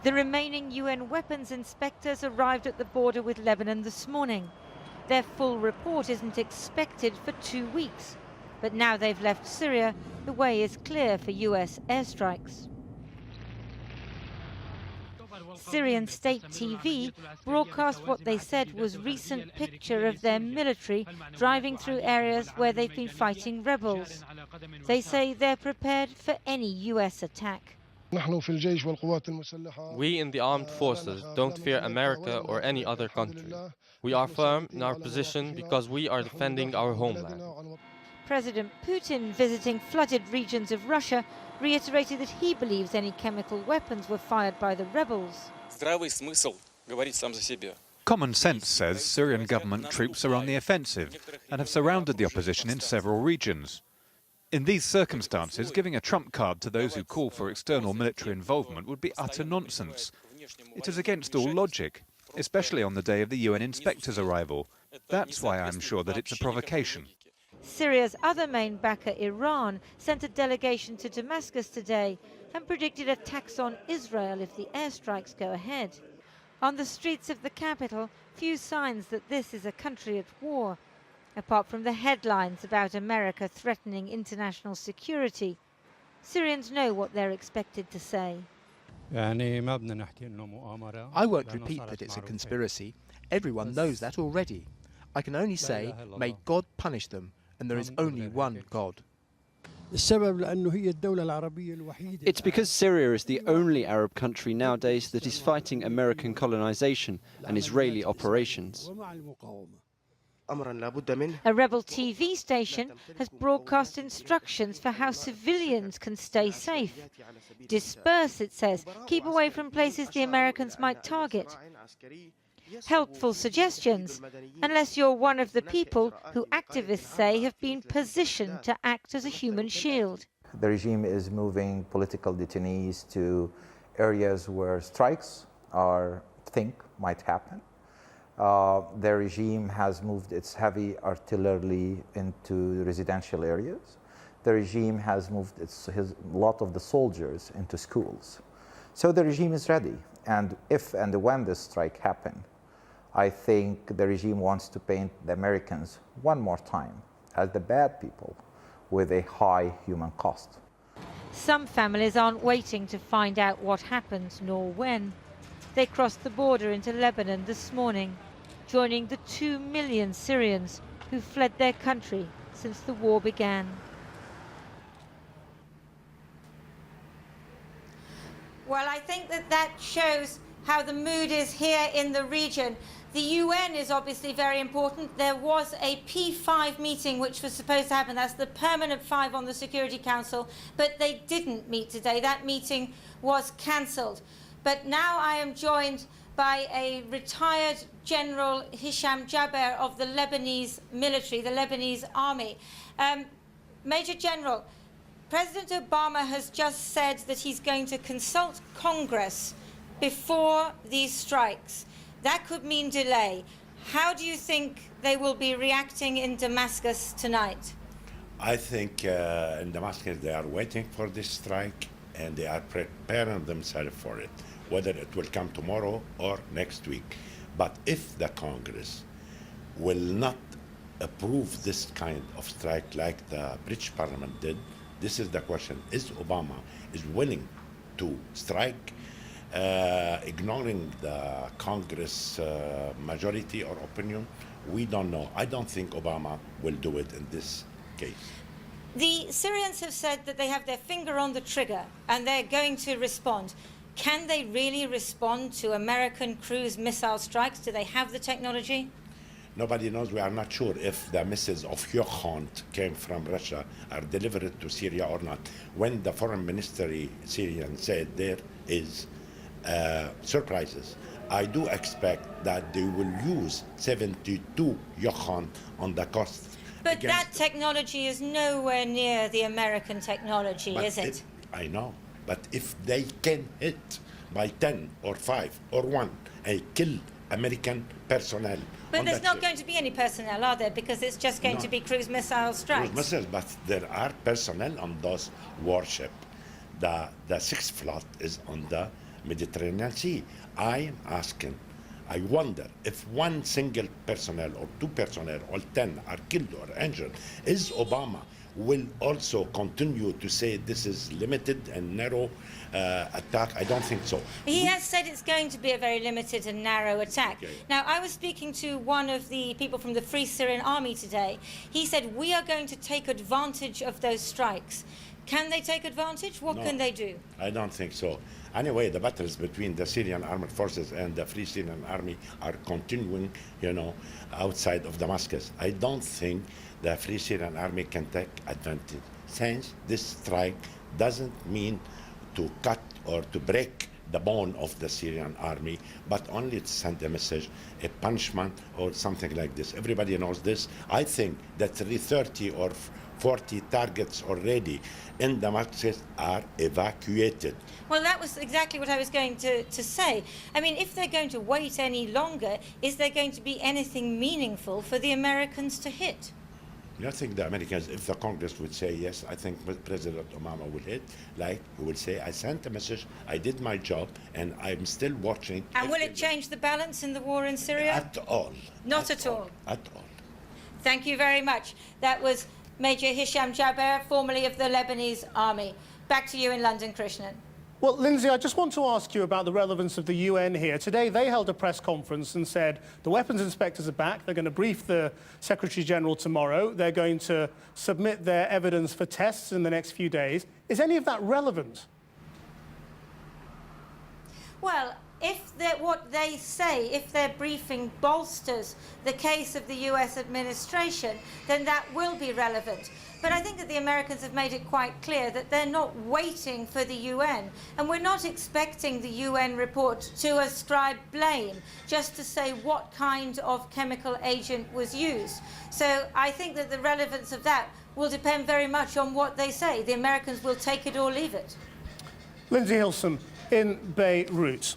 The remaining UN weapons inspectors arrived at the border with Lebanon this morning. Their full report isn't expected for 2 weeks. But now they've left Syria, the way is clear for US airstrikes. Syrian state TV broadcast what they said was recent picture of their military driving through areas where they've been fighting rebels. They say they're prepared for any US attack. We in the armed forces don't fear America or any other country. We are firm in our position because we are defending our homeland. President Putin, visiting flooded regions of Russia, reiterated that he believes any chemical weapons were fired by the rebels. Common sense says Syrian government troops are on the offensive and have surrounded the opposition in several regions. In these circumstances, giving a trump card to those who call for external military involvement would be utter nonsense. It is against all logic, especially on the day of the UN inspector's arrival. That's why I'm sure that it's a provocation. Syria's other main backer, Iran, sent a delegation to Damascus today and predicted attacks on Israel if the airstrikes go ahead. On the streets of the capital, few signs that this is a country at war, apart from the headlines about America threatening international security. Syrians know what they're expected to say. I won't repeat that it's a conspiracy. Everyone knows that already. I can only say, may God punish them, and there is only one God. It's because Syria is the only Arab country nowadays that is fighting American colonization and Israeli operations. A rebel TV station has broadcast instructions for how civilians can stay safe. Disperse, it says, keep away from places the Americans might target. Helpful suggestions, unless you're one of the people who activists say have been positioned to act as a human shield. The regime is moving political detainees to areas where strikes might happen. The regime has moved its heavy artillery into residential areas. The regime has moved a lot of the soldiers into schools. So the regime is ready. And if and when this strike happens, I think the regime wants to paint the Americans one more time as the bad people with a high human cost. Some families aren't waiting to find out what happens nor when. They crossed the border into Lebanon this morning, joining the 2 million Syrians who fled their country since the war began. Well, I think that shows how the mood is here in the region. The UN is obviously very important. There was a P5 meeting which was supposed to happen. That's the permanent 5 on the Security Council, but they didn't meet today. That meeting was cancelled. But now I am joined by a retired General Hisham Jaber of the Lebanese military, the Lebanese army. Major General, President Obama has just said that he's going to consult Congress before these strikes. That could mean delay. How do you think they will be reacting in Damascus tonight? I think in Damascus they are waiting for this strike and they are preparing themselves for it, whether it will come tomorrow or next week. But if the Congress will not approve this kind of strike like the British Parliament did, this is the question. Is Obama willing to strike, ignoring the Congress majority or opinion? We don't know. I don't think Obama will do it in this case. The Syrians have said that they have their finger on the trigger and they're going to respond. Can they really respond to American cruise missile strikes? Do they have the technology? Nobody knows. We are not sure if the missiles of Yochont came from Russia, are delivered to Syria or not. When the foreign ministry Syrian said there is surprises, I do expect that they will use 72 Yochont on the coast. But that technology is nowhere near the American technology, is it? I know. But if they can hit by 10 or 5 or 1 and kill American personnel. But there's not going to be any personnel, are there? Because it's just going to be cruise missile strikes. Cruise missiles, but there are personnel on those warships. The 6th Fleet is on the Mediterranean Sea. I am asking, I wonder if one single personnel or two personnel or 10 are killed or injured, is Obama will also continue to say this is limited and narrow attack? I don't think so. He has said it's going to be a very limited and narrow attack. Okay. Now, I was speaking to one of the people from the Free Syrian Army today. He said, we are going to take advantage of those strikes. Can they take advantage? What can they do? I don't think so. Anyway, the battles between the Syrian armed forces and the Free Syrian Army are continuing, outside of Damascus. I don't think the Free Syrian Army can take advantage, since this strike doesn't mean to cut or to break the bone of the Syrian army, but only to send a message, a punishment or something like this. Everybody knows this. I think that 30 or 40 targets already in Damascus are evacuated. Well, that was exactly what I was going to say. I mean, if they're going to wait any longer, is there going to be anything meaningful for the Americans to hit? I think the Americans, if the Congress would say yes, I think President Obama will hit, like he will say, I sent a message, I did my job, and I'm still watching. And will it change the balance in the war in Syria? At all. Not at all. At all. Thank you very much. That was Major Hisham Jaber, formerly of the Lebanese Army. Back to you in London, Krishnan. Well, Lindsay, I just want to ask you about the relevance of the UN here. Today, they held a press conference and said the weapons inspectors are back. They're going to brief the Secretary-General tomorrow. They're going to submit their evidence for tests in the next few days. Is any of that relevant? Well, if what they say, if their briefing bolsters the case of the US administration, then that will be relevant. But I think that the Americans have made it quite clear that they're not waiting for the UN. And we're not expecting the UN report to ascribe blame, just to say what kind of chemical agent was used. So I think that the relevance of that will depend very much on what they say. The Americans will take it or leave it. Lindsay Hilson in Beirut.